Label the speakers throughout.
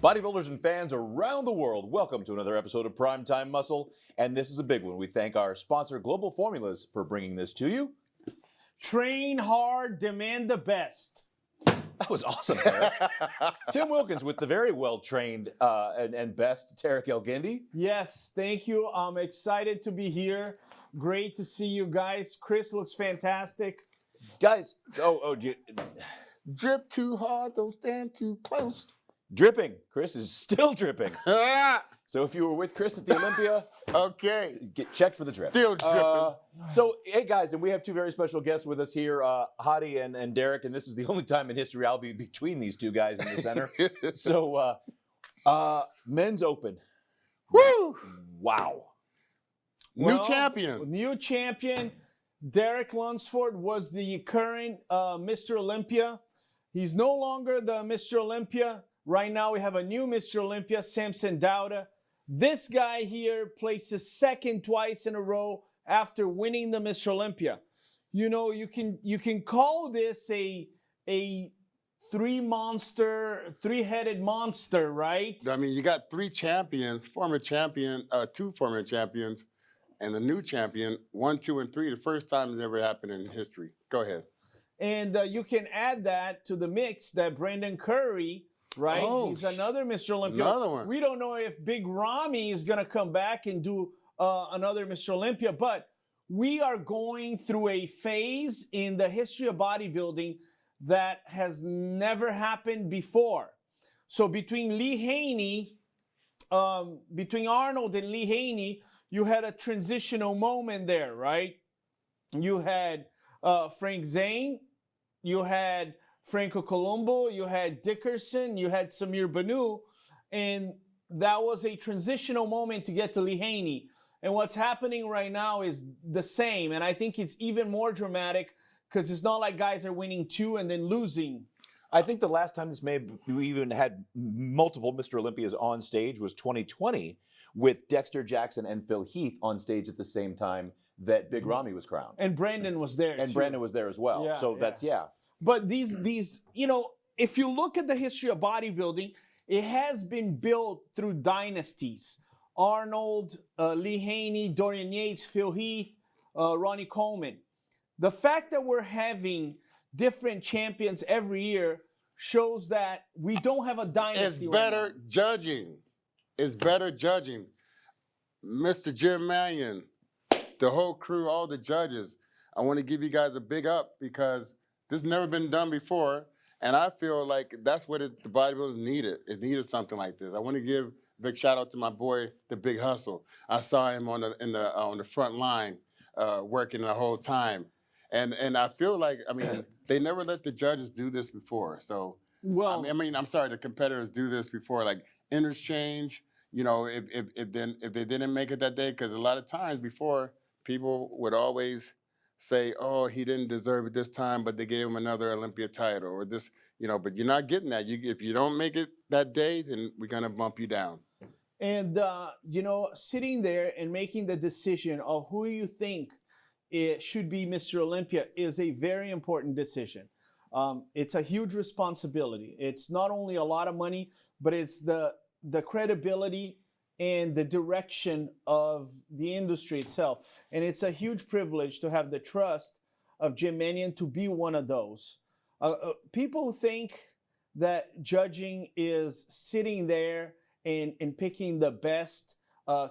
Speaker 1: Bodybuilders and fans around the world, welcome to another episode of Primetime Muscle. And this is a big one. We thank our sponsor, Global Formulas, for bringing this to you.
Speaker 2: Train hard, demand the best.
Speaker 1: That was awesome, Tarek. Tim Wilkins with the very well-trained and best Tarek Elgindi.
Speaker 2: Yes, thank you. I'm excited to be here. Great to see you guys. Chris looks fantastic.
Speaker 1: Guys,
Speaker 3: Drip too hard, don't stand too close.
Speaker 1: dripping. Chris is still dripping. So if you were with Chris at the Olympia,
Speaker 3: Okay.
Speaker 1: get checked for the drip.
Speaker 3: Still dripping.
Speaker 1: So, hey guys, and we have two very special guests with us here, Hadi and Derek, and this is the only time in history I'll be between these two guys in the center. So, men's open.
Speaker 3: Woo!
Speaker 1: Wow.
Speaker 3: New champion.
Speaker 2: New champion. Derek Lunsford was the current Mr. Olympia. He's no longer the Mr. Olympia. Right now we have a new Mr. Olympia, Samson Dauda. This guy here places second twice in a row after winning the Mr. Olympia. You know, you can call this a three-headed monster, right?
Speaker 3: I mean, you got three champions, two former champions, and the new champion, 1, 2, and 3. The first time it's ever happened in history. Go ahead.
Speaker 2: And you can add that to the mix that Brandon Curry, right?
Speaker 3: Oh,
Speaker 2: He's another Mr. Olympia.
Speaker 3: another one.
Speaker 2: We don't know if Big Ramy is going to come back and do another Mr. Olympia, but we are going through a phase in the history of bodybuilding that has never happened before. So between Arnold and Lee Haney, you had a transitional moment there, right? You had Frank Zane, you had Franco Colombo, you had Dickerson, you had Samir Banu, and that was a transitional moment to get to Lee Haney. And what's happening right now is the same, and I think it's even more dramatic because it's not like guys are winning 2 and then losing.
Speaker 1: I think the last time we even had multiple Mr. Olympias on stage was 2020 with Dexter Jackson and Phil Heath on stage at the same time that Big Ramy was crowned.
Speaker 2: And Brandon was there,
Speaker 1: And
Speaker 2: too.
Speaker 1: Brandon was there as well.
Speaker 2: Yeah,
Speaker 1: So that's,
Speaker 2: But these, you know, if you look at the history of bodybuilding, it has been built through dynasties. Arnold, Lee Haney, Dorian Yates, Phil Heath, Ronnie Coleman. The fact that we're having different champions every year shows that we don't have a dynasty.
Speaker 3: It's better judging. It's better judging. Mr. Jim Mannion, the whole crew, all the judges, I want to give you guys a big up because this has never been done before, and I feel like that's what the bodybuilders needed. It needed something like this. I want to give a big shout out to my boy, the Big Hustle. I saw him on the front line working the whole time, and I feel like, I mean, they never let the judges do this before. So,
Speaker 2: Well,
Speaker 3: I'm sorry, the competitors do this before, like interchange. You know, if they didn't make it that day, because a lot of times before, people would always say, oh, he didn't deserve it this time, but they gave him another Olympia title or this, you know, but you're not getting that. If you don't make it that day, then we're going to bump you down.
Speaker 2: And, you know, sitting there and making the decision of who you think it should be Mr. Olympia is a very important decision. It's a huge responsibility. It's not only a lot of money, but it's the credibility and the direction of the industry itself. And it's a huge privilege to have the trust of Jim Mannion to be one of those. People think that judging is sitting there and picking the best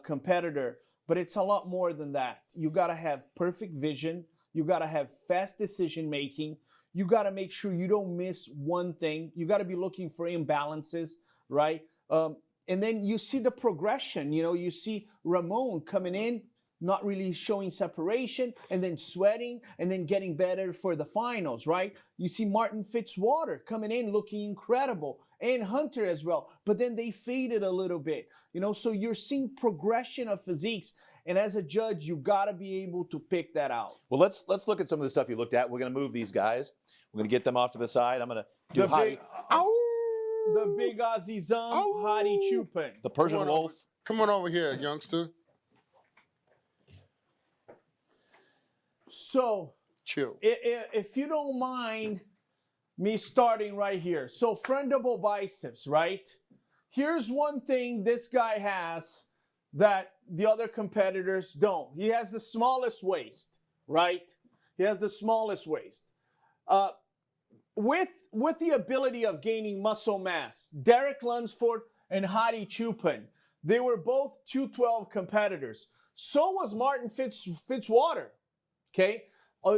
Speaker 2: competitor, but it's a lot more than that. You gotta have perfect vision. You gotta have fast decision making. You gotta make sure you don't miss one thing. You gotta be looking for imbalances, right? And then you see the progression. You know, you see Ramon coming in, not really showing separation, and then sweating, and then getting better for the finals, right? You see Martin Fitzwater coming in looking incredible, and Hunter as well, but then they faded a little bit, you know? So you're seeing progression of physiques, and as a judge, you gotta be able to pick that out.
Speaker 1: Well, let's look at some of the stuff you looked at. We're going to move these guys. We're going to get them off to the side. I'm going to do Hadi.
Speaker 2: The big Azizam, Hadi Chupin.
Speaker 1: The Persian Wolf.
Speaker 3: Come on over here, youngster.
Speaker 2: So,
Speaker 3: Chill.
Speaker 2: if you don't mind me starting right here. So, friendable biceps, right? here's one thing this guy has that the other competitors don't. He has the smallest waist, right? He has the smallest waist. With the ability of gaining muscle mass, Derek Lunsford and Hadi Chupin, they were both 212 competitors. So was Martin Fitzwater. Okay,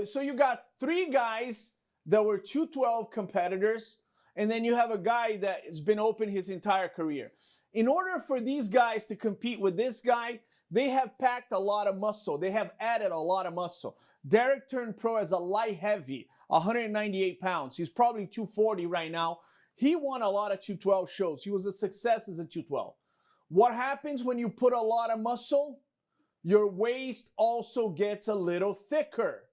Speaker 2: so you got 3 guys that were 212 competitors, and then you have a guy that has been open his entire career. In order for these guys to compete with this guy, they have packed a lot of muscle. They have added a lot of muscle. Derek turned pro as a light heavy, 198 pounds. He's probably 240 right now. He won a lot of 212 shows. He was a success as a 212. What happens when you put a lot of muscle? Your waist also gets a little thicker.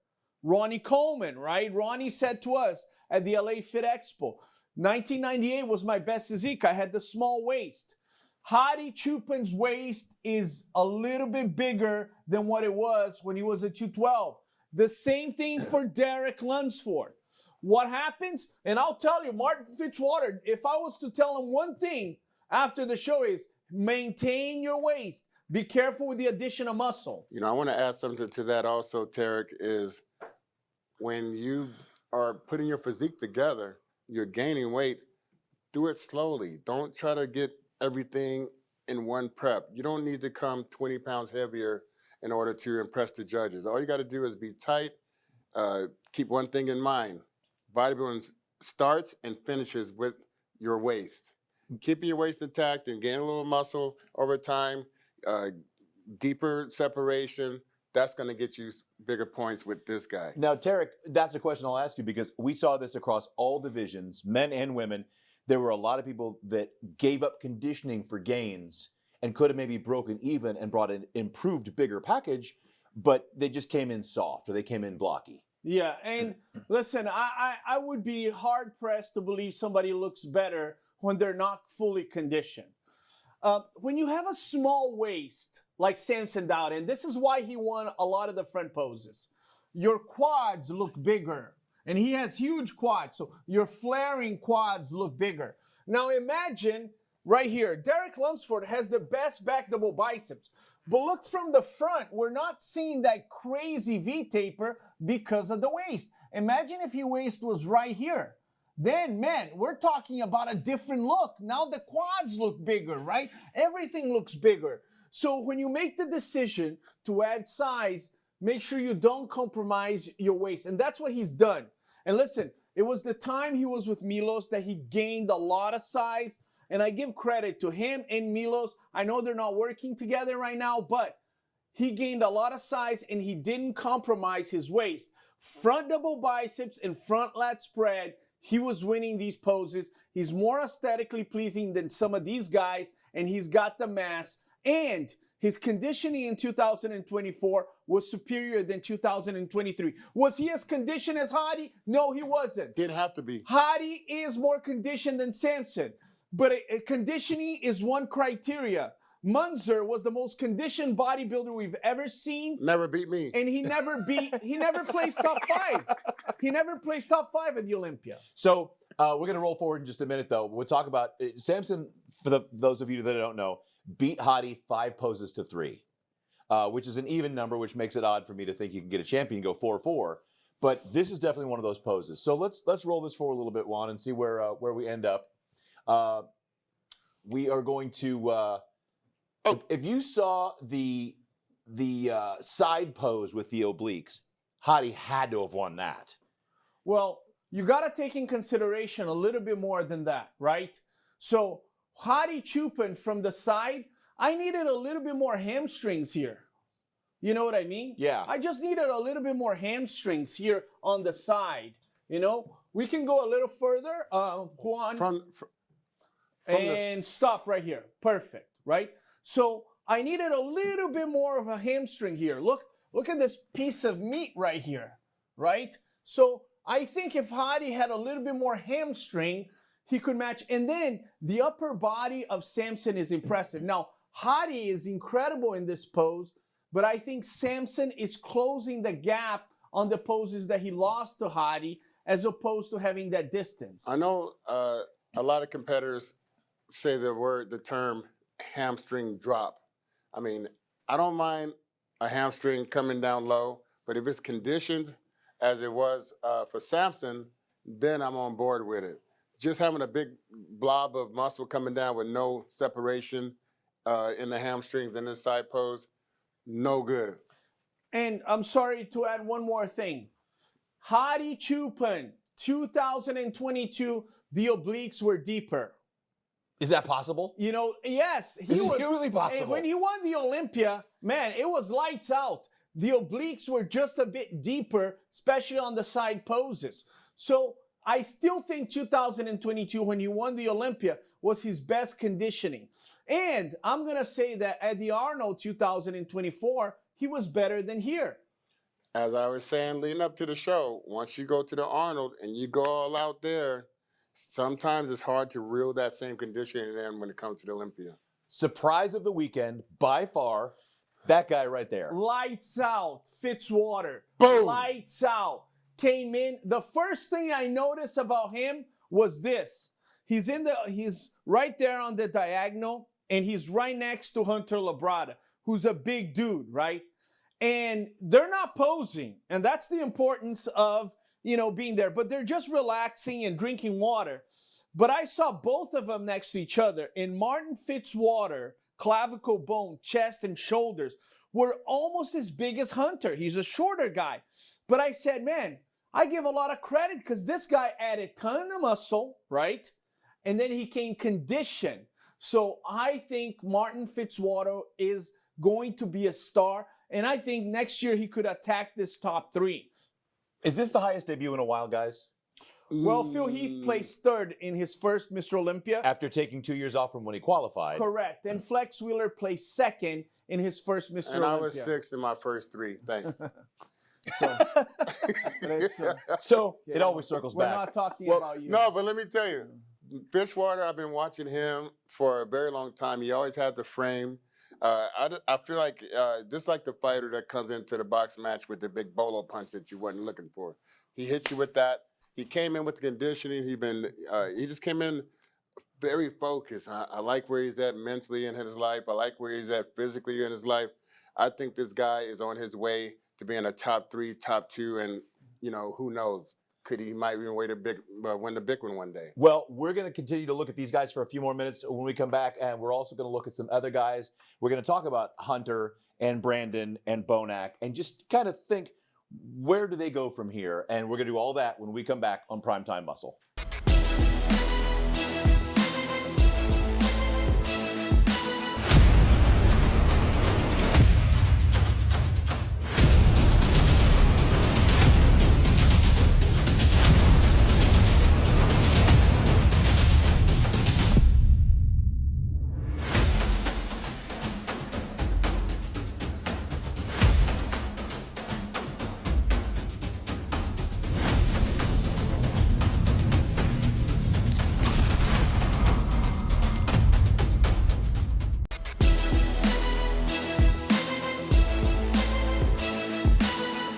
Speaker 2: Ronnie Coleman, right? Ronnie said to us at the LA Fit Expo, 1998 was my best physique. I had the small waist. Hadi Chupin's waist is a little bit bigger than what it was when he was a 212. The same thing for Derek Lunsford. What happens? And I'll tell you, Martin Fitzwater, if I was to tell him one thing after the show is maintain your waist. Be careful with the addition of muscle.
Speaker 3: You know, I want to add something to that also, Tarek, is when you are putting your physique together, you're gaining weight, do it slowly. Don't try to get everything in one prep. You don't need to come 20 pounds heavier in order to impress the judges. All you got to do is be tight. Keep one thing in mind. Bodybuilding starts and finishes with your waist. Keeping your waist intact and gaining a little muscle over time, deeper separation, that's going to get you bigger points with this guy.
Speaker 1: Now, Tarek, that's a question I'll ask you because we saw this across all divisions, men and women. There were a lot of people that gave up conditioning for gains and could have maybe broken even and brought an improved, bigger package, but they just came in soft or they came in blocky.
Speaker 2: Yeah, and listen, I would be hard-pressed to believe somebody looks better when they're not fully conditioned. When you have a small waist, like Samson Dauda, and this is why he won a lot of the front poses, your quads look bigger. And he has huge quads, so your flaring quads look bigger. Now imagine right here, Derek Lunsford has the best back double biceps. But look from the front, we're not seeing that crazy V-taper because of the waist. Imagine if your waist was right here. Then, man, we're talking about a different look. Now the quads look bigger, right? Everything looks bigger. So when you make the decision to add size, make sure you don't compromise your waist. And that's what he's done. And listen, it was the time he was with Milos that he gained a lot of size. And I give credit to him and Milos. I know they're not working together right now, but he gained a lot of size and he didn't compromise his waist. Front double biceps and front lat spread, he was winning these poses. He's more aesthetically pleasing than some of these guys, and he's got the mass. And his conditioning in 2024 was superior than 2023. Was he as conditioned as Hadi? No, he wasn't.
Speaker 3: Didn't have to be.
Speaker 2: Hadi is more conditioned than Samson, but conditioning is one criteria. Munzer was the most conditioned bodybuilder we've ever seen.
Speaker 3: Never beat me.
Speaker 2: And he never placed top 5. He never placed top 5 at the Olympia.
Speaker 1: So we're going to roll forward in just a minute, though. We'll talk about Samson, for those of you that don't know, beat Hadi 5 poses to 3, which is an even number, which makes it odd for me to think you can get a champion and go 4-4. But this is definitely one of those poses. So let's roll this forward a little bit, Juan, and see where we end up. We are going to... If you saw the side pose with the obliques, Hadi had to have won that.
Speaker 2: Well, you got to take in consideration a little bit more than that, right? So Hadi Chupin from the side, I needed a little bit more hamstrings here. You know what I mean?
Speaker 1: Yeah.
Speaker 2: I just needed a little bit more hamstrings here on the side. You know, we can go a little further, Juan.
Speaker 3: From
Speaker 2: and stop right here. Perfect, right? So I needed a little bit more of a hamstring here. Look at this piece of meat right here, right? So I think if Hadi had a little bit more hamstring, he could match. And then the upper body of Samson is impressive. Now, Hadi is incredible in this pose, but I think Samson is closing the gap on the poses that he lost to Hadi as opposed to having that distance.
Speaker 3: I know a lot of competitors say the term hamstring drop. I mean, I don't mind a hamstring coming down low, but if it's conditioned as it was for Samson, then I'm on board with it. Just having a big blob of muscle coming down with no separation in the hamstrings in this side pose, no good.
Speaker 2: And I'm sorry to add one more thing. Hadi Choopan, 2022, the obliques were deeper.
Speaker 1: Is that possible?
Speaker 2: You know, yes.
Speaker 1: Is it really possible?
Speaker 2: When he won the Olympia, man, it was lights out. The obliques were just a bit deeper, especially on the side poses. So I still think 2022, when he won the Olympia, was his best conditioning. And I'm going to say that at the Arnold 2024, he was better than here.
Speaker 3: As I was saying leading up to the show, once you go to the Arnold and you go all out there, sometimes it's hard to reel that same conditioning in when it comes to the Olympia.
Speaker 1: Surprise of the weekend, by far, that guy right there.
Speaker 2: Lights out, Fitzwater.
Speaker 3: Boom.
Speaker 2: Lights out. Came in. The first thing I noticed about him was this. He's right there on the diagonal, and he's right next to Hunter Labrada, who's a big dude, right? And they're not posing, and that's the importance of, you know, being there. But they're just relaxing and drinking water. But I saw both of them next to each other, and Martin Fitzwater, clavicle bone, chest, and shoulders were almost as big as Hunter. He's a shorter guy. But I said, man, I give a lot of credit because this guy added ton of muscle, right? And then he came conditioned. So I think Martin Fitzwater is going to be a star. And I think next year he could attack this top 3.
Speaker 1: Is this the highest debut in a while, guys?
Speaker 2: Well, Phil Heath placed 3rd in his first Mr. Olympia.
Speaker 1: After taking 2 years off from when he qualified.
Speaker 2: Correct. And Flex Wheeler placed 2nd in his first Mr. Olympia.
Speaker 3: And I was 6th in my first 3. Thanks.
Speaker 1: So it always circles
Speaker 2: We're
Speaker 1: back.
Speaker 2: not talking about you.
Speaker 3: No, but let me tell you, Fitzwater, I've been watching him for a very long time. He always had the frame. I feel like just like the fighter that comes into the box match with the big bolo punch that you wasn't looking for. He hits you with that. He came in with the conditioning. He just came in very focused. I like where he's at mentally in his life. I like where he's at physically in his life. I think this guy is on his way to being a top 3, top 2, and you know, who knows? He might even win the big one day.
Speaker 1: Well, we're going to continue to look at these guys for a few more minutes when we come back, and we're also going to look at some other guys. We're going to talk about Hunter and Brandon and Bonac and just kind of think, where do they go from here? And we're going to do all that when we come back on Primetime Muscle.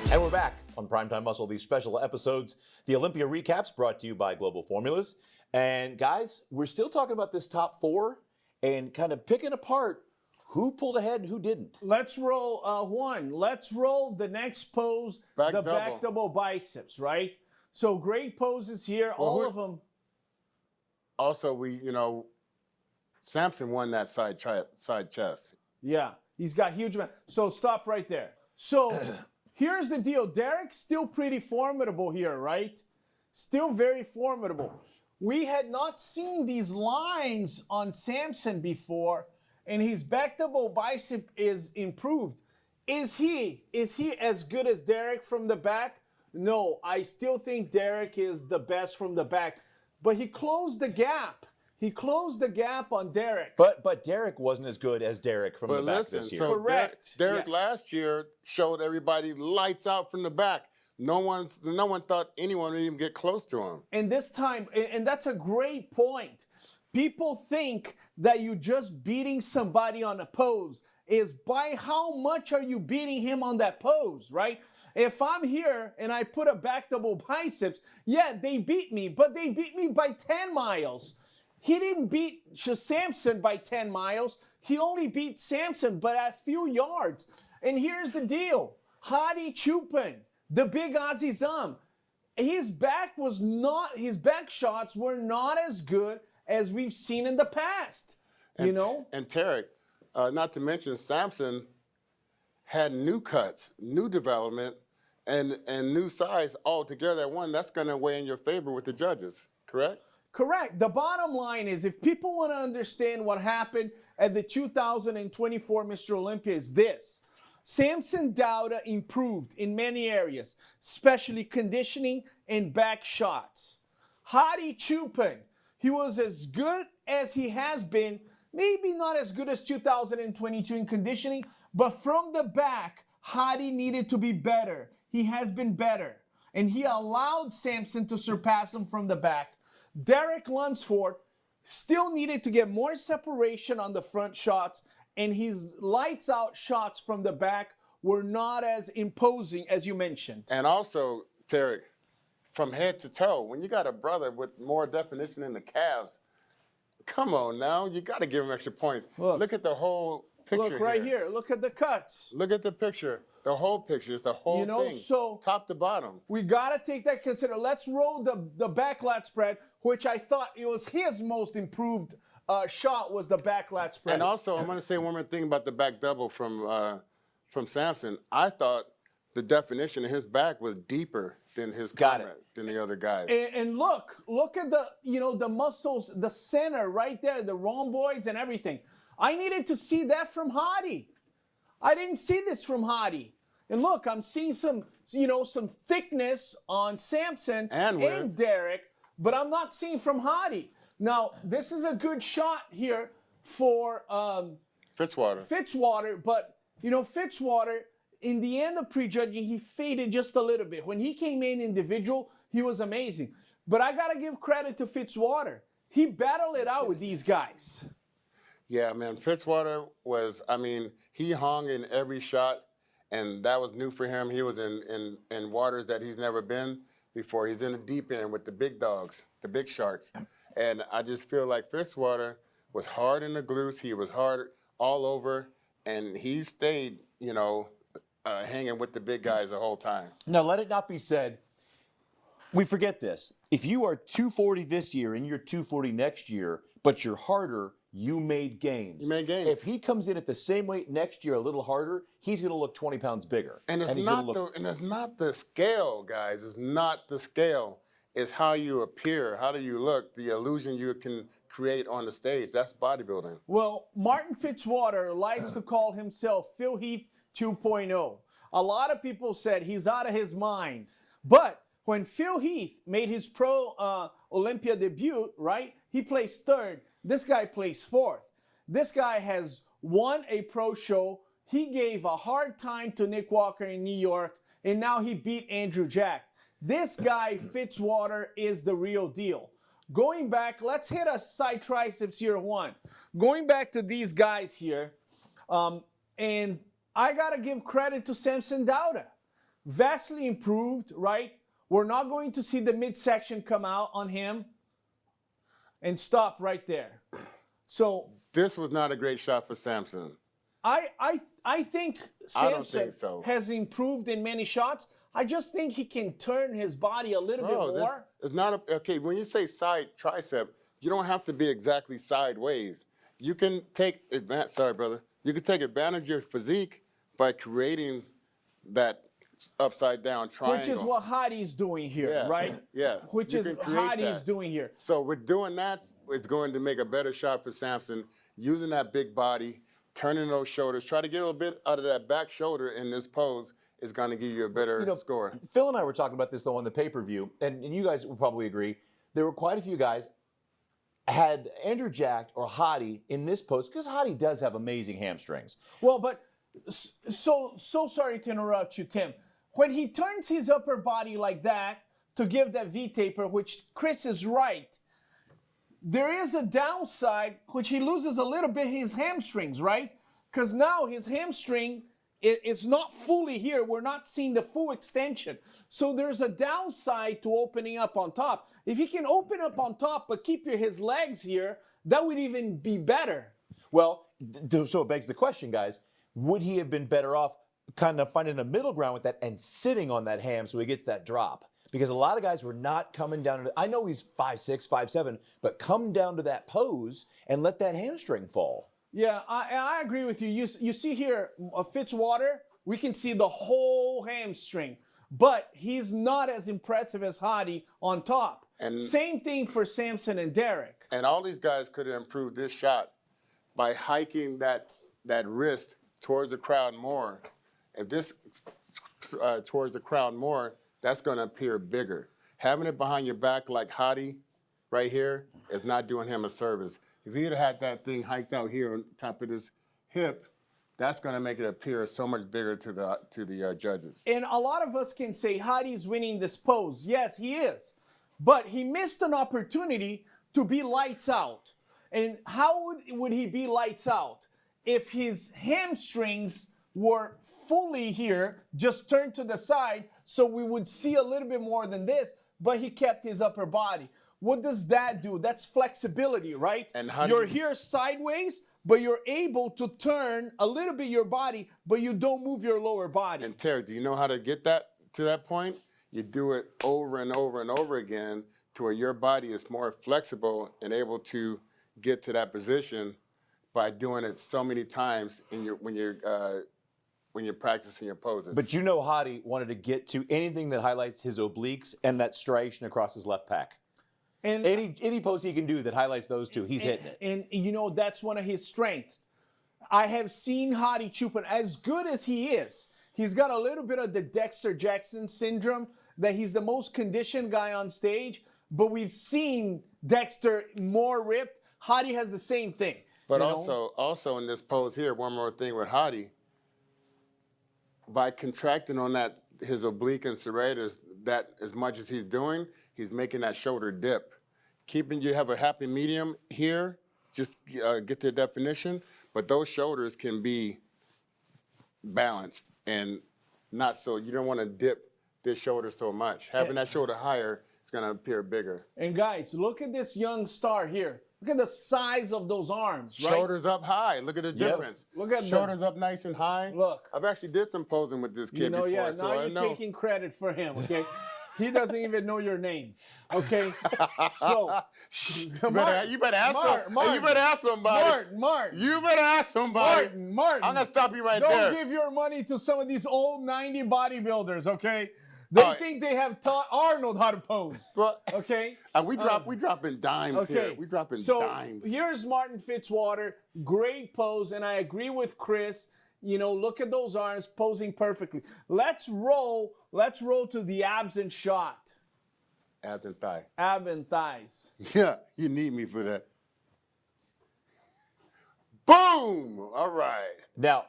Speaker 1: And we're back on Primetime Muscle, these special episodes, the Olympia recaps brought to you by Global Formulas. And guys, we're still talking about this top 4 and kind of picking apart who pulled ahead and who didn't.
Speaker 2: Let's roll one. Let's roll the next pose, back double biceps, right? So great poses here, all of them.
Speaker 3: Also, Samson won that side chest.
Speaker 2: Yeah, he's got huge amount. So stop right there. So here's the deal. Derek's still pretty formidable here, right? Still very formidable. We had not seen these lines on Samson before, and his back double bicep is improved. Is he as good as Derek from the back? No, I still think Derek is the best from the back. But he closed the gap. He closed the gap on Derek.
Speaker 1: But Derek wasn't as good as Derek from the back this year.
Speaker 3: So
Speaker 2: correct.
Speaker 3: Derek last year showed everybody lights out from the back. No one thought anyone would even get close to him.
Speaker 2: And this time, and that's a great point. People think that you just beating somebody on a pose is by how much are you beating him on that pose, right? If I'm here and I put a back double biceps, yeah, they beat me, but they beat me by 10 miles. He didn't beat Samson by 10 miles. He only beat Samson, but at few yards. And here's the deal. Hadi Chupin, the big Aussie Zom, his back shots were not as good as we've seen in the past.
Speaker 3: And Tarek, not to mention Samson had new cuts, new development, and new size all together at one. That's going to weigh in your favor with the judges, correct?
Speaker 2: Correct. The bottom line is, if people want to understand what happened at the 2024 Mr. Olympia, is this. Samson Dauda improved in many areas, especially conditioning and back shots. Hadi Chupin, he was as good as he has been, maybe not as good as 2022 in conditioning, but from the back, Hadi needed to be better. He has been better, and he allowed Samson to surpass him from the back. Derek Lunsford still needed to get more separation on the front shots, and his lights out shots from the back were not as imposing as you mentioned.
Speaker 3: And also, Tarek, from head to toe, when you got a brother with more definition in the calves, come on now, you got to give him extra points. Look at the whole picture.
Speaker 2: Look right here. Look at the cuts.
Speaker 3: Look at the picture. The whole picture is the whole thing,
Speaker 2: so
Speaker 3: top to bottom.
Speaker 2: We got to take that consider. Let's roll the back lat spread, which I thought it was his most improved shot was the back lat spread.
Speaker 3: And also, I'm going to say one more thing about the back double from Samson. I thought the definition in his back was deeper than his comrade, than the other guys.
Speaker 2: And look at the muscles, the center right there, the rhomboids and everything. I needed to see that from Hadi. I didn't see this from Hadi. And look, I'm seeing some thickness on Samson and Derek, but I'm not seeing from Hadi. Now, this is a good shot here for Fitzwater, but Fitzwater, in the end of prejudging, he faded just a little bit. When he came in individual, he was amazing. But I got to give credit to Fitzwater. He battled it out with these guys.
Speaker 3: Yeah, man, Fitzwater was, he hung in every shot, and that was new for him. He was in waters that he's never been before. He's in the deep end with the big dogs, the big sharks. And I just feel like Fitzwater was hard in the glutes. He was hard all over, and he stayed, hanging with the big guys the whole time.
Speaker 1: Now, let it not be said, we forget this. If you are 240 this year and you're 240 next year, but you're harder, you made gains.
Speaker 3: You made gains.
Speaker 1: If he comes in at the same weight next year, a little harder, he's going to look 20 pounds bigger.
Speaker 3: And it's not the scale, guys. It's not the scale. It's how you appear, how do you look, the illusion you can create on the stage. That's bodybuilding.
Speaker 2: Well, Martin Fitzwater likes to call himself Phil Heath 2.0. A lot of people said he's out of his mind. But when Phil Heath made his pro Olympia debut, right, he placed third. This guy placed fourth. This guy has won a pro show. He gave a hard time to Nick Walker in New York, and now he beat Andrew Jack. This guy, Fitzwater, is the real deal. Going back, let's hit a side triceps here one. Going back to these guys here, and I got to give credit to Samson Dauda. Vastly improved, right? We're not going to see the midsection come out on him and stop right there. So
Speaker 3: this was not a great shot for Samson.
Speaker 2: I think Samson has improved in many shots. I just think he can turn his body a little bit more.
Speaker 3: It's not okay. When you say side tricep, you don't have to be exactly sideways. You can take advantage. Sorry, brother. You can take advantage of your physique by creating that upside down triangle.
Speaker 2: Which is what Hadi's doing here, right?
Speaker 3: Yeah.
Speaker 2: Which is Hadi's doing here.
Speaker 3: So with doing that, it's going to make a better shot for Samson, using that big body, turning those shoulders. Try to get a little bit out of that back shoulder in this pose is going to give you a better score.
Speaker 1: Phil and I were talking about this, though, on the pay-per-view, and you guys will probably agree. There were quite a few guys had Andrew Jack or Hadi in this pose, because Hadi does have amazing hamstrings.
Speaker 2: Well, but so sorry to interrupt you, Tim. When he turns his upper body like that to give that V-taper, which Chris is right, there is a downside, which he loses a little bit his hamstrings, right? Because now his hamstring it's not fully here. We're not seeing the full extension. So there's a downside to opening up on top. If he can open up on top but keep his legs here, that would even be better.
Speaker 1: Well, so it begs the question, guys, would he have been better off kind of finding a middle ground with that and sitting on that ham so he gets that drop? Because a lot of guys were not coming down to, I know he's 5'6", 5'7", but come down to that pose and let that hamstring fall.
Speaker 2: Yeah, I agree with you. You see here, Fitzwater, we can see the whole hamstring, but he's not as impressive as Hadi on top. And same thing for Samson and Derek.
Speaker 3: And all these guys could have improved this shot by hiking that wrist towards the crowd more. If this towards the crowd more, that's going to appear bigger. Having it behind your back like Hadi right here is not doing him a service. If he had had that thing hiked out here on top of his hip, that's going to make it appear so much bigger to the judges.
Speaker 2: And a lot of us can say Hadi's winning this pose. Yes, he is. But he missed an opportunity to be lights out. And how would he be lights out? If his hamstrings were fully here, just turned to the side, so we would see a little bit more than this, but he kept his upper body. What does that do? That's flexibility, right? And you're here sideways, but you're able to turn a little bit your body, but you don't move your lower body.
Speaker 3: And Terry, do you know how to get that to that point? You do it over and over and over again to where your body is more flexible and able to get to that position by doing it so many times when you're practicing your poses.
Speaker 1: But you know Hadi wanted to get to anything that highlights his obliques and that striation across his left pec. And any pose he can do that highlights those two, he's hitting it.
Speaker 2: And you know, that's one of his strengths. I have seen Hadi Choopan, as good as he is, he's got a little bit of the Dexter Jackson syndrome, that he's the most conditioned guy on stage, but we've seen Dexter more ripped. Hadi has the same thing.
Speaker 3: But also in this pose here, one more thing with Hadi, by contracting on that his oblique and serratus that as much as he's doing, he's making that shoulder dip. Keeping you have a happy medium here, just get the definition, but those shoulders can be balanced and not so, you don't want to dip this shoulder so much. Having that shoulder higher, it's going to appear bigger.
Speaker 2: And guys, look at this young star here. Look at the size of those arms, right?
Speaker 3: Shoulders up high. Look at the difference.
Speaker 2: Look at
Speaker 3: shoulders up nice and high.
Speaker 2: Look.
Speaker 3: I've actually did some posing with this kid before.
Speaker 2: Yeah,
Speaker 3: so
Speaker 2: now you're taking credit for him, okay? He doesn't even know your name, okay? So,
Speaker 3: you better ask somebody.
Speaker 2: Martin.
Speaker 3: You better ask somebody.
Speaker 2: Martin.
Speaker 3: I'm going to stop you right there.
Speaker 2: Don't give your money to some of these old 90 bodybuilders, okay? They think they have taught Arnold how to pose. Okay?
Speaker 3: We dropping dimes here. We dropping dimes.
Speaker 2: So here's Martin Fitzwater. Great pose, and I agree with Chris. You know, look at those arms posing perfectly. Let's roll to the abs and shot.
Speaker 3: Abs and thigh.
Speaker 2: Ab and thighs.
Speaker 3: Yeah, you need me for that. Boom! All right.
Speaker 1: Now,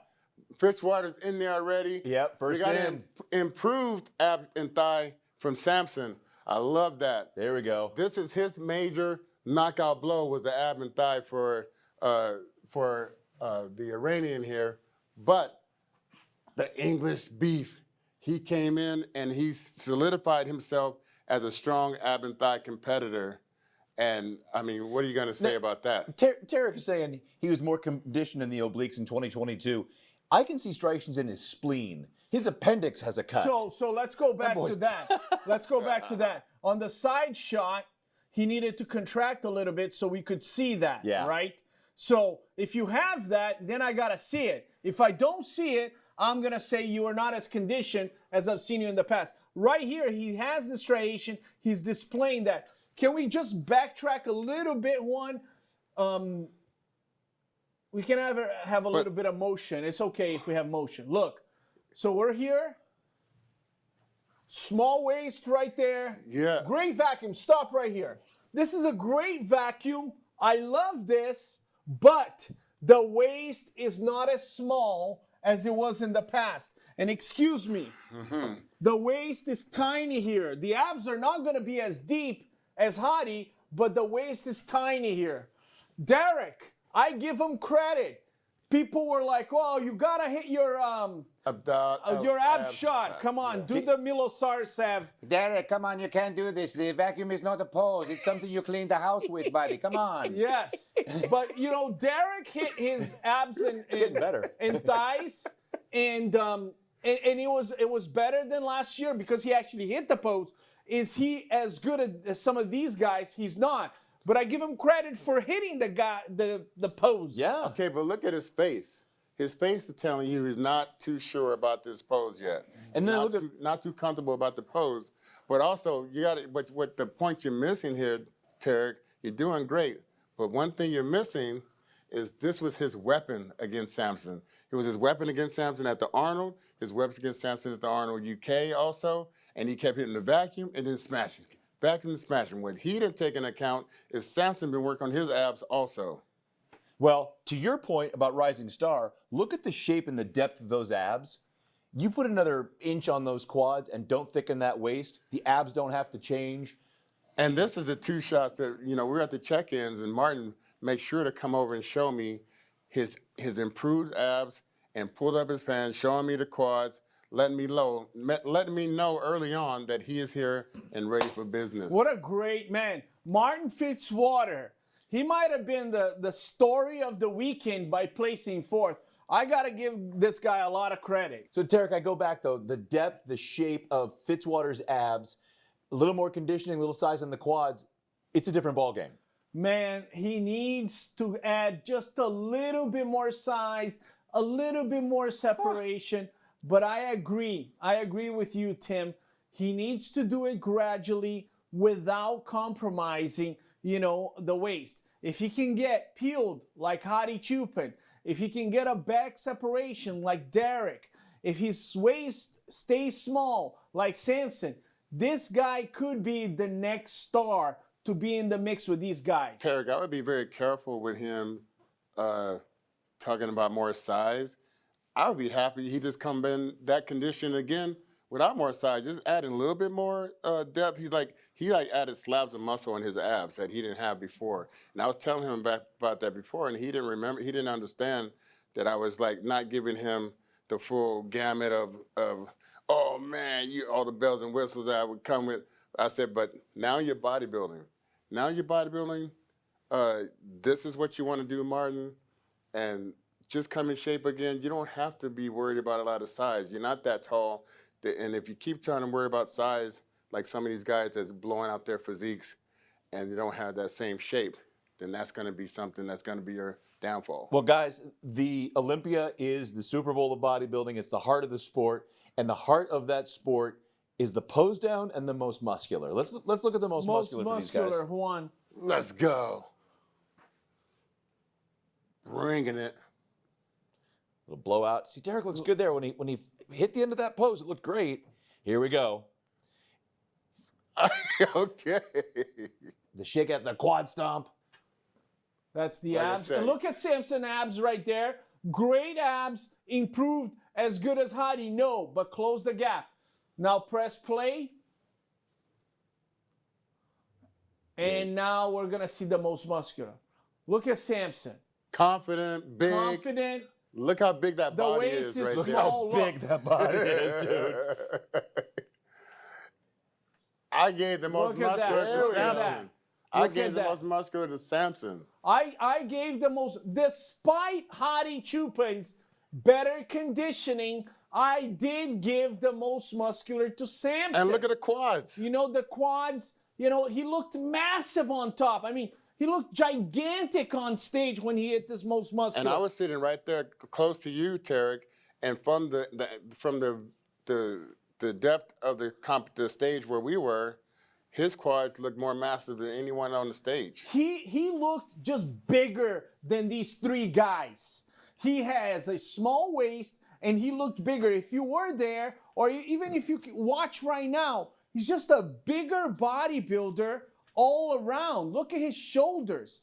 Speaker 3: Fitzwater's in there already.
Speaker 1: Yep, first in.
Speaker 3: We got an improved ab and thigh from Samson. I love that.
Speaker 1: There we go.
Speaker 3: This is his major knockout blow, was the ab and thigh for the Iranian here. But the English beef, he came in and he solidified himself as a strong ab and thigh competitor. And, I mean, what are you going to say about that?
Speaker 1: Tarek is saying he was more conditioned in the obliques in 2022. I can see striations in his spleen. His appendix has a cut.
Speaker 2: So let's go back to that. Let's go back to that. On the side shot, he needed to contract a little bit so we could see that, right? So if you have that, then I got to see it. If I don't see it, I'm going to say you are not as conditioned as I've seen you in the past. Right here, he has the striation. He's displaying that. Can we just backtrack a little bit, Juan? We can have a little bit of motion. It's okay if we have motion. Look, so we're here. Small waist right there.
Speaker 3: Yeah.
Speaker 2: Great vacuum. Stop right here. This is a great vacuum. I love this, but the waist is not as small as it was in the past. And excuse me, the waist is tiny here. The abs are not going to be as deep as Hadi, but the waist is tiny here. Derek, I give him credit. People were like, well, you got to hit your Your ab shot. Come on, do the Milosarcev.
Speaker 4: Derek, come on, you can't do this. The vacuum is not a pose. It's something you clean the house with, buddy. Come on.
Speaker 2: Yes, but Derek hit his abs and thighs, and it was better than last year because he actually hit the pose. Is he as good as some of these guys? He's not. But I give him credit for hitting the pose.
Speaker 1: Yeah.
Speaker 3: Okay, but look at his face. His face is telling you he's not too sure about this pose yet.
Speaker 1: And then
Speaker 3: not too comfortable about the pose. But also, what the point you're missing here, Tarek, you're doing great. But one thing you're missing is this was his weapon against Samson. It was his weapon against Samson at the Arnold, his weapon against Samson at the Arnold UK also, and he kept hitting the vacuum and then smashing. Vacuum and smashing. What he didn't take into account is Samson been working on his abs also.
Speaker 1: Well, to your point about Rising Star, look at the shape and the depth of those abs. You put another inch on those quads and don't thicken that waist, the abs don't have to change.
Speaker 3: And this is the two shots that, we're at the check-ins, and Martin makes sure to come over and show me his improved abs and pulled up his pants, showing me the quads, letting me know early on that he is here and ready for business.
Speaker 2: What a great man. Martin Fitzwater. He might have been the story of the weekend by placing fourth. I got to give this guy a lot of credit.
Speaker 1: So, Tarek, I go back, though. The depth, the shape of Fitzwater's abs, a little more conditioning, a little size on the quads, it's a different ballgame.
Speaker 2: Man, he needs to add just a little bit more size, a little bit more separation. But I agree with you, Tim. He needs to do it gradually without compromising, the waist. If he can get peeled like Hadi Chupin, if he can get a back separation like Derek, if his waist stays small like Samson, this guy could be the next star to be in the mix with these guys.
Speaker 3: Tarek, I would be very careful with him talking about more size. I would be happy he just come in that condition again without more size, just adding a little bit more depth. He added slabs of muscle in his abs that he didn't have before. And I was telling him about that before, and he didn't remember. He didn't understand that I was not giving him the full gamut of oh man, all the bells and whistles that I would come with. I said, but now you're bodybuilding. This is what you want to do, Martin, and just come in shape again. You don't have to be worried about a lot of size. You're not that tall. And if you keep trying to worry about size, like some of these guys that's blowing out their physiques and they don't have that same shape, then that's going to be something that's going to be your downfall.
Speaker 1: Well, guys, the Olympia is the Super Bowl of bodybuilding. It's the heart of the sport. And the heart of that sport is the pose down and the most muscular. Let's look at the most muscular for these guys.
Speaker 2: Juan.
Speaker 3: Let's go. Bringing it.
Speaker 1: Little blowout. See, Derek looks good there. When he hit the end of that pose, it looked great. Here we go.
Speaker 3: Okay.
Speaker 1: The shake at the quad stomp.
Speaker 2: That's the
Speaker 3: Like I
Speaker 2: abs.
Speaker 3: said.
Speaker 2: And look at Samson abs right there. Great abs, improved as good as Hadi. No, but close the gap. Now press play. And now we're going to see the most muscular. Look at Samson.
Speaker 3: Confident, big.
Speaker 2: Confident.
Speaker 3: Look how big that
Speaker 2: The
Speaker 3: body
Speaker 2: waist
Speaker 3: is
Speaker 2: is
Speaker 3: right
Speaker 1: Look
Speaker 3: there.
Speaker 2: small.
Speaker 1: how big that body is, dude.
Speaker 3: I gave the most
Speaker 2: Look at that.
Speaker 3: muscular
Speaker 2: There
Speaker 3: to
Speaker 2: we go.
Speaker 3: Samson. I
Speaker 2: Look
Speaker 3: gave
Speaker 2: at
Speaker 3: the
Speaker 2: that.
Speaker 3: most muscular to Samson.
Speaker 2: I gave the most, despite Hadi Chupin's better conditioning, I did give the most muscular to Samson.
Speaker 3: And look at the quads.
Speaker 2: The quads, he looked massive on top. I mean, he looked gigantic on stage when he hit this most muscular.
Speaker 3: And I was sitting right there close to you, Tarek, and from the depth of the stage where we were, his quads looked more massive than anyone on the stage.
Speaker 2: He looked just bigger than these three guys. He has a small waist, and he looked bigger. If you were there, or even if you watch right now, he's just a bigger bodybuilder all around. Look at his shoulders,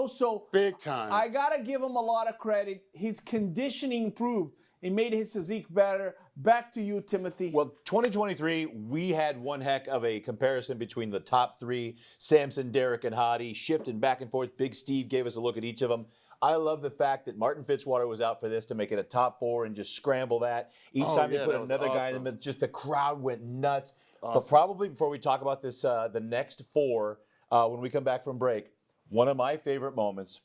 Speaker 2: so
Speaker 3: Big time.
Speaker 2: I gotta give him a lot of credit. His conditioning improved. It made his physique better. Back to you, Timothy.
Speaker 1: Well, 2023, we had one heck of a comparison between the top three, Samson, Derek, and Hadi, shifting back and forth. Big Steve gave us a look at each of them. I love the fact that Martin Fitzwater was out for this to make it a top 4 and just scramble that. Each time they put
Speaker 3: that was
Speaker 1: another guy in the
Speaker 3: awesome.
Speaker 1: middle, just the crowd went nuts. But
Speaker 3: Awesome.
Speaker 1: probably before we talk about this, the next 4, when we come back from break, one of my favorite moments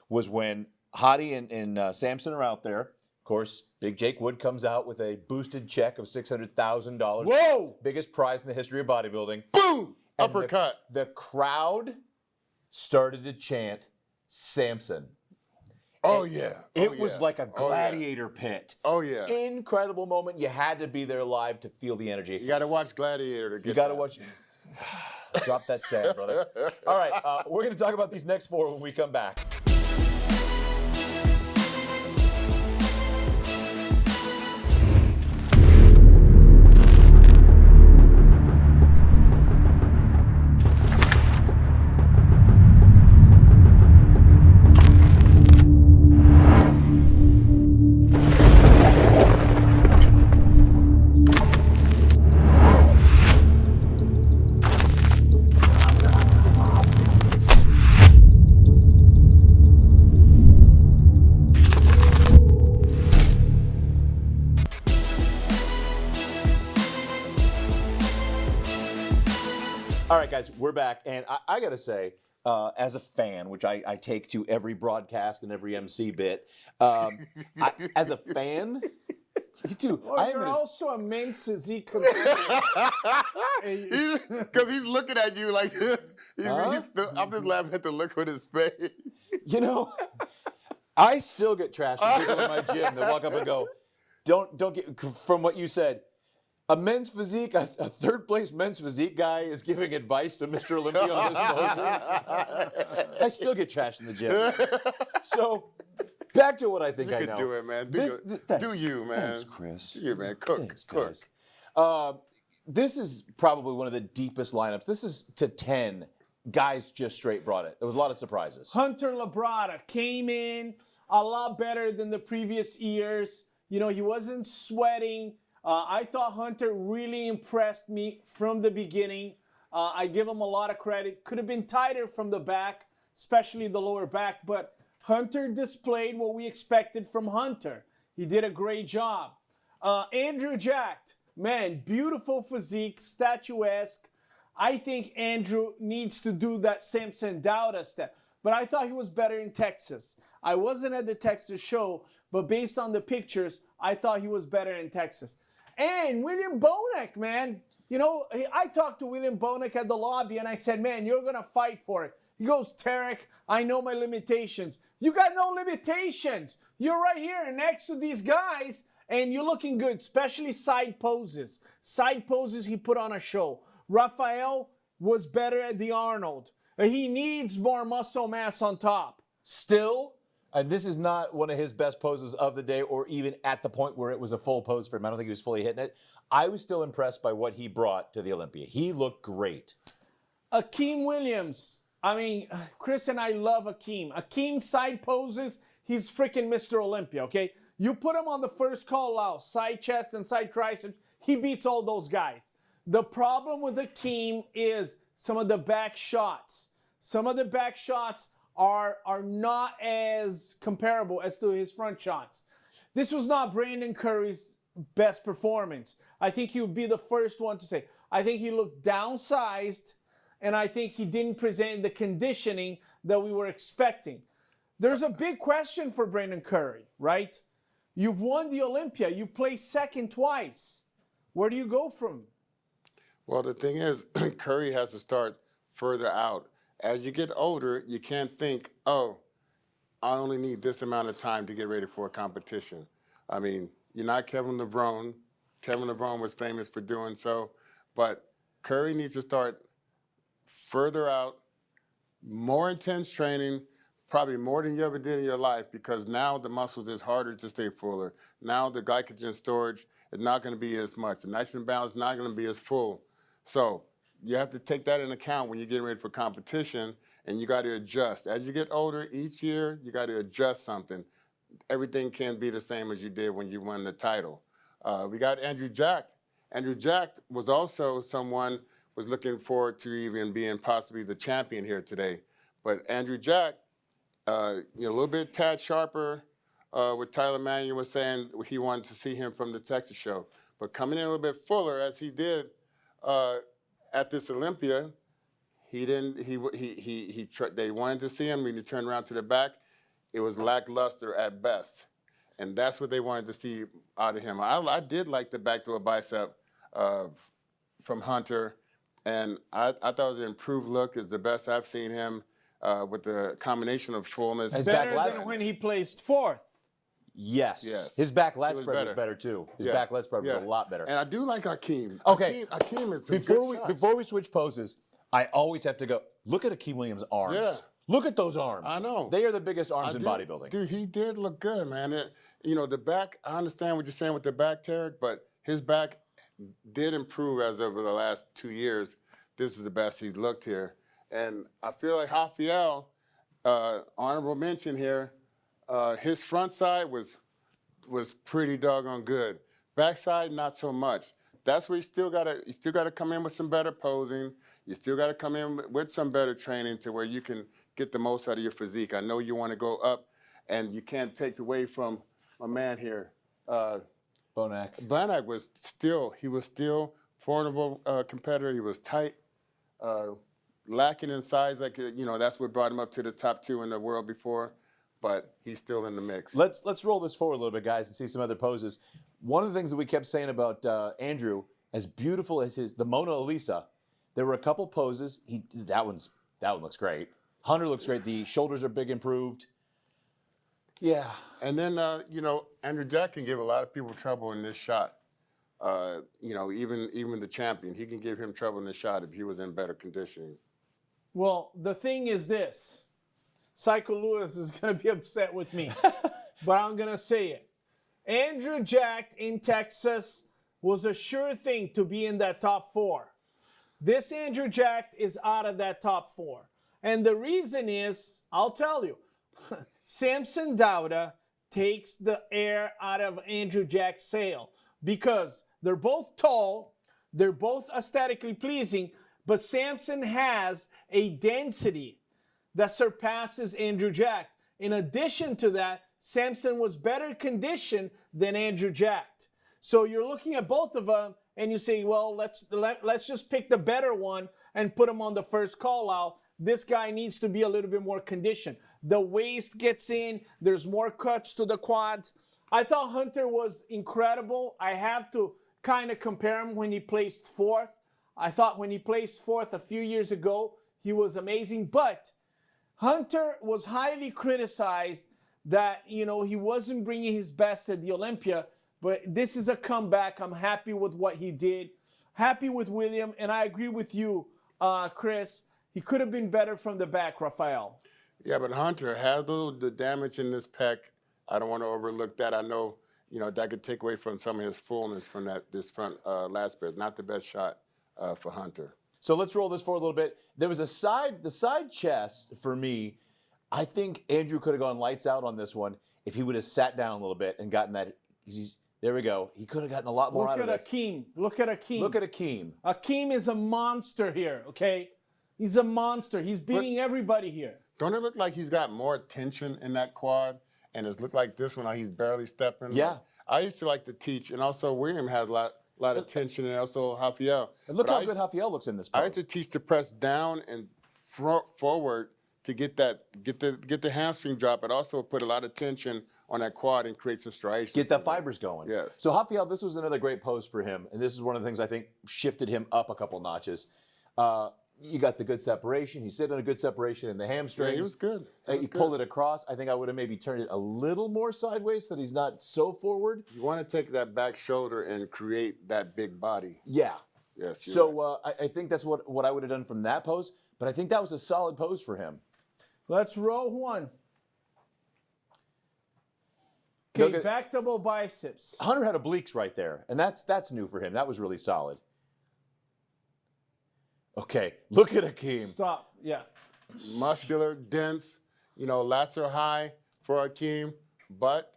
Speaker 1: was when Hottie and Samson are out there. Of course, Big Jake Wood comes out with a boosted check of $600,000.
Speaker 2: Whoa!
Speaker 1: Biggest prize in the history of bodybuilding.
Speaker 3: Boom!
Speaker 1: And
Speaker 3: Uppercut.
Speaker 1: The crowd started to chant Samson.
Speaker 3: Oh, yeah.
Speaker 1: It was like a gladiator pit.
Speaker 3: Oh, yeah.
Speaker 1: Incredible moment. You had to be there live to feel the energy.
Speaker 3: You got to watch Gladiator to get
Speaker 1: You got to
Speaker 3: that.
Speaker 1: watch. Drop that sand, brother. All right, we're going to talk about these next 4 when we come back. All right, guys, we're back, and I got to say, as a fan, which I take to every broadcast and every MC bit, as a fan, you too.
Speaker 2: Well, you're also a men's physique competitor.
Speaker 3: Because he's looking at you like this. I'm just laughing at the look on his face.
Speaker 1: You know, I still get trashed from people in my gym that walk up and go, "Don't get." From what you said, a men's physique, a third place men's physique guy is giving advice to Mr. Olympia on his posing. I still get trashed in the gym. So, back to what I think
Speaker 3: You
Speaker 1: I
Speaker 3: can
Speaker 1: know.
Speaker 3: do it, man. Do you, man.
Speaker 1: Thanks, Chris.
Speaker 3: Do you, man. Cook.
Speaker 1: Thanks,
Speaker 3: Cook.
Speaker 1: guys. This is probably one of the deepest lineups. This is to 10 guys just straight brought it. There was a lot of surprises.
Speaker 2: Hunter Labrada came in a lot better than the previous years. You know, he wasn't sweating. I thought Hunter really impressed me from the beginning. I give him a lot of credit. Could have been tighter from the back, especially the lower back, but Hunter displayed what we expected from Hunter. He did a great job. Andrew Jacked, man, beautiful physique, statuesque. I think Andrew needs to do that Samson Dauda step, but I thought he was better in Texas. I wasn't at the Texas show, but based on the pictures, I thought he was better in Texas. And William Bonek, man. You know, I talked to William Bonek at the lobby, and I said, man, you're going to fight for it. He goes, Tarek, I know my limitations. You got no limitations. You're right here next to these guys, and you're looking good, especially side poses. Side poses he put on a show. Raphael was better at the Arnold. He needs more muscle mass on top.
Speaker 1: Still, and this is not one of his best poses of the day or even at the point where it was a full pose for him. I don't think he was fully hitting it. I was still impressed by what he brought to the Olympia. He looked great.
Speaker 2: Akeem Williams. I mean, Chris and I love Akeem. Akeem side poses, he's freaking Mr. Olympia, okay? You put him on the first call out, side chest and side triceps, he beats all those guys. The problem with Akeem is some of the back shots. Some of the back shots are not as comparable as to his front shots. This was not Brandon Curry's best performance. I think he would be the first one to say. I think he looked downsized, and I think he didn't present the conditioning that we were expecting. There's a big question for Brandon Curry, right? You've won the Olympia. You placed second twice. Where do you go from?
Speaker 3: Well, the thing is, Curry has to start further out. As you get older, you can't think, oh, I only need this amount of time to get ready for a competition. I mean, you're not Kevin LeBron. Kevin LeBron was famous for doing so. But Curry needs to start further out, more intense training, probably more than you ever did in your life, because now the muscles is harder to stay fuller. Now the glycogen storage is not going to be as much. The nitrogen balance is not going to be as full. So you have to take that into account when you're getting ready for competition, and you got to adjust. As you get older, each year, you got to adjust something. Everything can't be the same as you did when you won the title. We got Andrew Jack. Andrew Jack was also someone was looking forward to even being possibly the champion here today. But Andrew Jack, a little bit tad sharper. What Tyler Mannion was saying, he wanted to see him from the Texas show, but coming in a little bit fuller as he did at this Olympia, he didn't. They wanted to see him when he turned around to the back. It was lackluster at best, and that's what they wanted to see out of him. I did like the backdoor bicep from Hunter, and I thought it was an improved look. It's the best I've seen him with the combination of fullness.
Speaker 1: His back
Speaker 2: Better
Speaker 1: lat
Speaker 2: than when he placed fourth.
Speaker 1: Yes.
Speaker 3: Yes.
Speaker 1: His back lat
Speaker 3: It was
Speaker 1: spread was
Speaker 3: better.
Speaker 1: better too. His
Speaker 3: Yeah.
Speaker 1: back lat spread was
Speaker 3: Yeah.
Speaker 1: a lot better.
Speaker 3: And I do like Akeem.
Speaker 1: Okay.
Speaker 3: Akeem is some good shots.
Speaker 1: Before we switch poses, I always have to go look at Akeem Williams' arms.
Speaker 3: Yeah.
Speaker 1: Look at those arms.
Speaker 3: I know.
Speaker 1: They are the biggest arms in
Speaker 3: did-
Speaker 1: bodybuilding.
Speaker 3: Dude, he did look good, man. The back, I understand what you're saying with the back, Tarek, but his back did improve as over the last 2 years. This is the best he's looked here. And I feel like Rafael, honorable mention here, his front side was pretty doggone good. Backside, not so much. That's where you still gotta come in with some better posing. You still gotta come in with some better training to where you can get the most out of your physique. I know you want to go up, and you can't take away from my man here.
Speaker 1: Bonac.
Speaker 3: Banak was still formidable competitor. He was tight, lacking in size. That's what brought him up to the top 2 in the world before. But he's still in the mix.
Speaker 1: Let's roll this forward a little bit, guys, and see some other poses. One of the things that we kept saying about Andrew, as beautiful as the Mona Lisa, there were a couple poses. That one looks great. Hunter looks great. The shoulders are big improved. Yeah.
Speaker 3: And then Andrew Jack can give a lot of people trouble in this shot. Even the champion, he can give him trouble in this shot if he was in better conditioning.
Speaker 2: Well, the thing is this. Psycho Lewis is going to be upset with me, but I'm going to say it. Andrew Jack in Texas was a sure thing to be in that top 4. This Andrew Jack is out of that top 4. And the reason is, I'll tell you, Samson Dauda takes the air out of Andrew Jack's sail because they're both tall, they're both aesthetically pleasing, but Samson has a density that surpasses Andrew Jack. In addition to that, Samson was better conditioned than Andrew Jack. So you're looking at both of them and you say, well, let's just pick the better one and put him on the first call out. This guy needs to be a little bit more conditioned. The waist gets in, there's more cuts to the quads. I thought Hunter was incredible. I have to kind of compare him when he placed 4th. I thought when he placed 4th a few years ago, he was amazing, but Hunter was highly criticized that, he wasn't bringing his best at the Olympia, but this is a comeback. I'm happy with what he did. Happy with William, and I agree with you, Chris. He could have been better from the back, Rafael.
Speaker 3: Yeah, but Hunter has the damage in this pec. I don't want to overlook that. I know, that could take away from some of his fullness from this front lat spread. Not the best shot for Hunter.
Speaker 1: So let's roll this forward a little bit. There was the side chest for me. I think Andrew could have gone lights out on this one if he would have sat down a little bit and gotten that. There we go. He could have gotten a lot more out of this.
Speaker 2: Look at Akeem.
Speaker 1: Look at Akeem.
Speaker 2: Akeem is a monster here, okay? He's a monster. He's beating everybody here.
Speaker 3: Don't it look like he's got more tension in that quad? And it's looked like this one, how he's barely stepping?
Speaker 1: Yeah.
Speaker 3: I used to like to teach, and also William has a lot of tension, and also Rafael.
Speaker 1: And look how good Rafael looks in this pose.
Speaker 3: I used to teach to press down and forward to get the hamstring drop, but also put a lot of tension on that quad and create some striations.
Speaker 1: Get the fibers going.
Speaker 3: Yes.
Speaker 1: So Rafael, this was another great pose for him, and this is one of the things I think shifted him up a couple notches. You got the good separation. He sit in a good separation in the hamstring.
Speaker 3: Yeah, he was good.
Speaker 1: He pulled it across. I think I would have maybe turned it a little more sideways so that he's not so forward.
Speaker 3: You want to take that back shoulder and create that big body.
Speaker 1: Yeah.
Speaker 3: Yes.
Speaker 1: So I think that's what I would have done from that pose, but I think that was a solid pose for him.
Speaker 2: Let's roll one. Okay, back double biceps.
Speaker 1: Hunter had obliques right there, and that's new for him. That was really solid. Okay, look at Akeem.
Speaker 2: Stop. Yeah.
Speaker 3: Muscular, dense. Lats are high for Akeem, but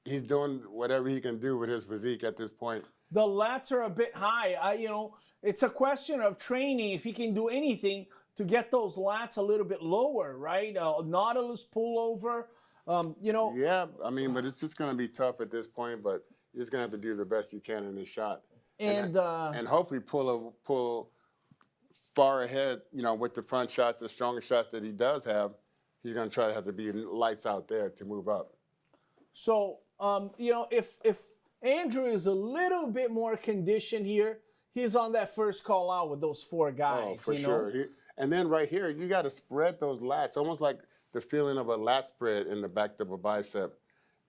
Speaker 3: he's doing whatever he can do with his physique at this point.
Speaker 2: The lats are a bit high. It's a question of training if he can do anything to get those lats a little bit lower, right? Nautilus pullover, you know.
Speaker 3: Yeah, I mean, but it's just going to be tough at this point, but you're just going to have to do the best you can in this shot.
Speaker 2: And
Speaker 3: hopefully pull far ahead, you know, with the front shots, the stronger shots that he does have. He's going to try to have to be lights out there to move up.
Speaker 2: So, you know, if Andrew is a little bit more conditioned here, he's on that first call out with those 4 guys.
Speaker 3: Oh, for
Speaker 2: you
Speaker 3: sure.
Speaker 2: know?
Speaker 3: And then right here, you got to spread those lats, almost like the feeling of a lat spread in the back double bicep,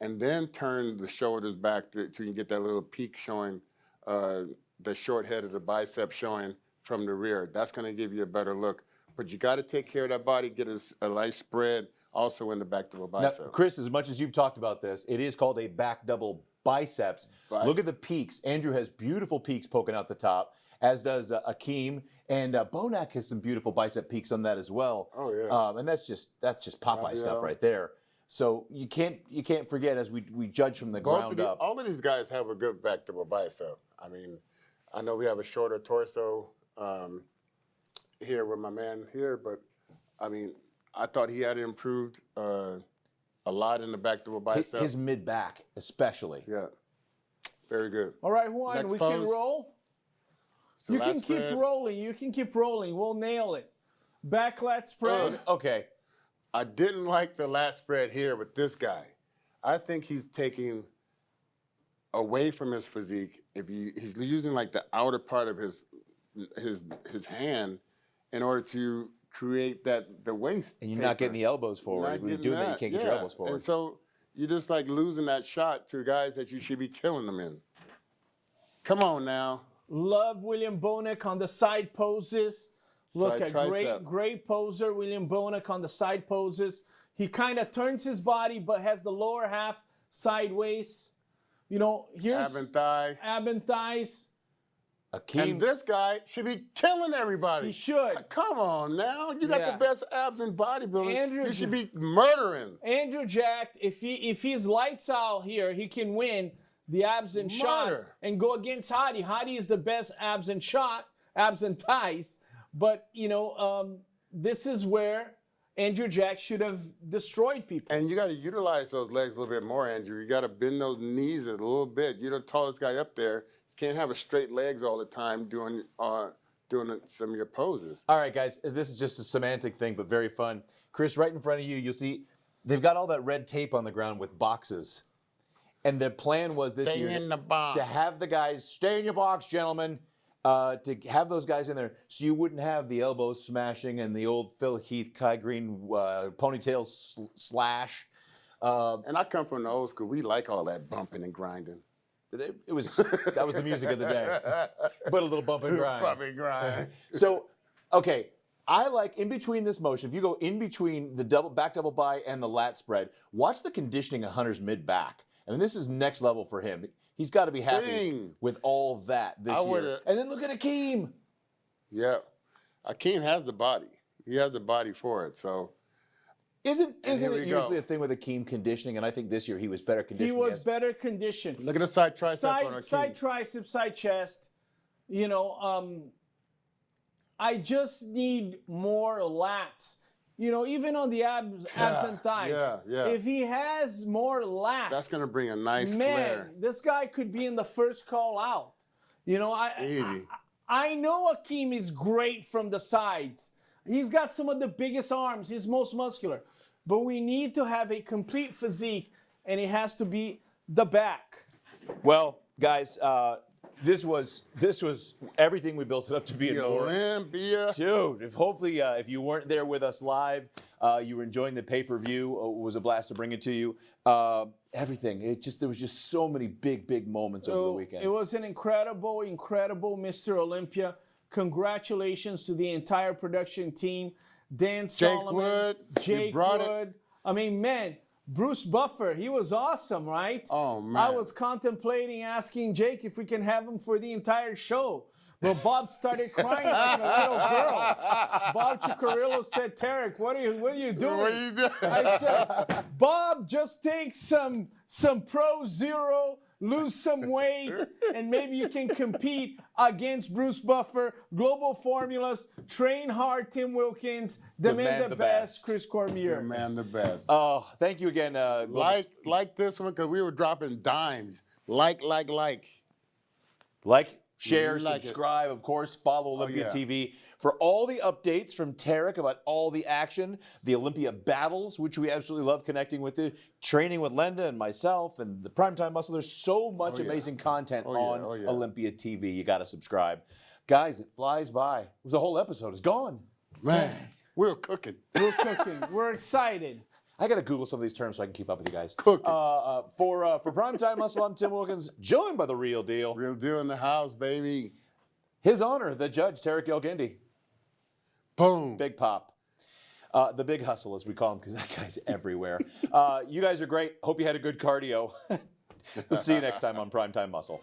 Speaker 3: and then turn the shoulders back to you get that little peak showing, the short head of the bicep showing from the rear. That's going to give you a better look. But you got to take care of that body, get a nice spread also in the back double bicep.
Speaker 1: Now, Chris, as much as you've talked about this, it is called a back double biceps. Look at the peaks. Andrew has beautiful peaks poking out the top, as does Akeem, and Bonac has some beautiful bicep peaks on that as well.
Speaker 3: Oh yeah.
Speaker 1: And that's just Popeye stuff right there. So you can't forget, as we judge from the ground up.
Speaker 3: All of these guys have a good back double bicep. I mean, I know we have a shorter torso here with my man here, but I mean, I thought he had improved a lot in the back double bicep.
Speaker 1: His mid back, especially.
Speaker 3: Yeah, very good.
Speaker 2: All right, Juan,
Speaker 3: Next
Speaker 2: we
Speaker 3: pose.
Speaker 2: can roll.
Speaker 3: So
Speaker 2: You
Speaker 3: lat
Speaker 2: can keep
Speaker 3: spread.
Speaker 2: rolling. You can keep rolling. We'll nail it. Back lat spread.
Speaker 1: Okay.
Speaker 3: I didn't like the lat spread here with this guy. I think he's taking away from his physique. He's using like the outer part of his hand in order to create the waist.
Speaker 1: And you're not getting the elbows forward. When you're doing that, you can't get your elbows forward.
Speaker 3: And so you're just like losing that shot to guys that you should be killing them in. Come on now.
Speaker 2: Love William Bonac on the side poses. Look
Speaker 3: Side
Speaker 2: at
Speaker 3: tricep.
Speaker 2: great poser, William Bonac on the side poses. He kind of turns his body, but has the lower half sideways. You know, here's
Speaker 3: Ab and thigh.
Speaker 2: ab and thighs.
Speaker 1: Akeem,
Speaker 3: And this guy should be killing everybody.
Speaker 2: He should.
Speaker 3: Come on now. You got
Speaker 2: Yeah.
Speaker 3: the best abs in bodybuilding.
Speaker 2: Andrew-
Speaker 3: You should be murdering.
Speaker 2: Andrew Jacked, if he's lights out here, he can win the abs and shot
Speaker 3: Murder.
Speaker 2: and go against Hadi. Hadi is the best abs and thighs. But, you know, this is where Andrew Jack should have destroyed people.
Speaker 3: And you got to utilize those legs a little bit more, Andrew. You got to bend those knees a little bit. You're the tallest guy up there. You can't have a straight legs all the time doing some of your poses.
Speaker 1: all right, guys, this is just a semantic thing, but very fun. Chris, right in front of you, you'll see they've got all that red tape on the ground with boxes. And the plan was this
Speaker 3: Stay
Speaker 1: year
Speaker 3: in the box.
Speaker 1: to have the guys stay in your box, gentlemen. To have those guys in there so you wouldn't have the elbows smashing and the old Phil Heath, Kai Green ponytail slash.
Speaker 3: And I come from the old school. We like all that bumping and grinding.
Speaker 1: That was the music of the day. But a little bump and grind.
Speaker 3: Bump and grind.
Speaker 1: So, okay, I like in between this motion, if you go in between the back double bi and the lat spread, watch the conditioning of Hunter's mid back. I mean, this is next level for him. He's got to be happy
Speaker 3: Dang.
Speaker 1: with all that this year. And then look at Akeem.
Speaker 3: Yeah. Akeem has the body. He has the body for it. So
Speaker 1: Isn't
Speaker 3: here
Speaker 1: it
Speaker 3: we
Speaker 1: usually
Speaker 3: go.
Speaker 1: a thing with Akeem conditioning? And I think this year he was better
Speaker 2: He
Speaker 1: conditioned.
Speaker 2: was
Speaker 1: yes.
Speaker 2: better conditioned.
Speaker 3: look at the side tricep on Akeem.
Speaker 2: Side tricep, side chest. You know, I just need more lats. You know, even on the abs and thighs.
Speaker 3: yeah.
Speaker 2: If he has more lats,
Speaker 3: That's going to bring a nice
Speaker 2: man,
Speaker 3: flare.
Speaker 2: this guy could be in the first call out. You know,
Speaker 3: Easy.
Speaker 2: I know Akeem is great from the sides. He's got some of the biggest arms. He's most muscular. But we need to have a complete physique, and it has to be the back.
Speaker 1: Well, guys, this was everything we built it up to be.
Speaker 3: The
Speaker 1: and more.
Speaker 3: Olympia.
Speaker 1: Dude, if you weren't there with us live, you were enjoying the pay-per-view. It was a blast to bring it to you. Everything. There was just so many big moments over the weekend.
Speaker 2: It was an incredible Mr. Olympia. Congratulations to the entire production team. Dan Solomon,
Speaker 3: Wood, you
Speaker 2: Jake
Speaker 3: brought it.
Speaker 2: Wood. I mean, man, Bruce Buffer, he was awesome, right?
Speaker 3: Oh, man.
Speaker 2: I was contemplating asking Jake if we can have him for the entire show. But Bob started crying like a little girl. Bob Cicarillo said, Tarek, what are you doing?
Speaker 3: What are you doing?
Speaker 2: I said, Bob, just take some Pro Zero, lose some weight, and maybe you can compete against Bruce Buffer, Global Formulas, Train Hard, Tim Wilkins, Demand the Best, Chris Cormier.
Speaker 3: Demand the best.
Speaker 1: Oh, thank you again.
Speaker 3: Like this one, because we were dropping dimes. Like.
Speaker 1: Like, share,
Speaker 3: Like it.
Speaker 1: subscribe, of course, follow Olympia
Speaker 3: yeah.
Speaker 1: TV for all the updates from Tarek about all the action, the Olympia battles, which we absolutely love connecting with you, training with Lenda and myself, and the Primetime Muscle. There's so much
Speaker 3: yeah.
Speaker 1: amazing content
Speaker 3: Oh, yeah.
Speaker 1: on
Speaker 3: Oh, yeah.
Speaker 1: Olympia TV. You got to subscribe. Guys, it flies by. The whole episode is gone.
Speaker 3: Man, we're cooking.
Speaker 2: We're cooking. We're excited.
Speaker 1: I got to Google some of these terms so I can keep up with you guys.
Speaker 3: Cooking.
Speaker 1: For Primetime Muscle, I'm Tim Wilkins, joined by the real deal.
Speaker 3: Real deal in the house, baby.
Speaker 1: His honor, the judge, Tarek El-Gindi.
Speaker 3: Boom.
Speaker 1: Big Pop. The Big Hustle, as we call him, because that guy's everywhere. You guys are great. Hope you had a good cardio. We'll see you next time on Primetime Muscle.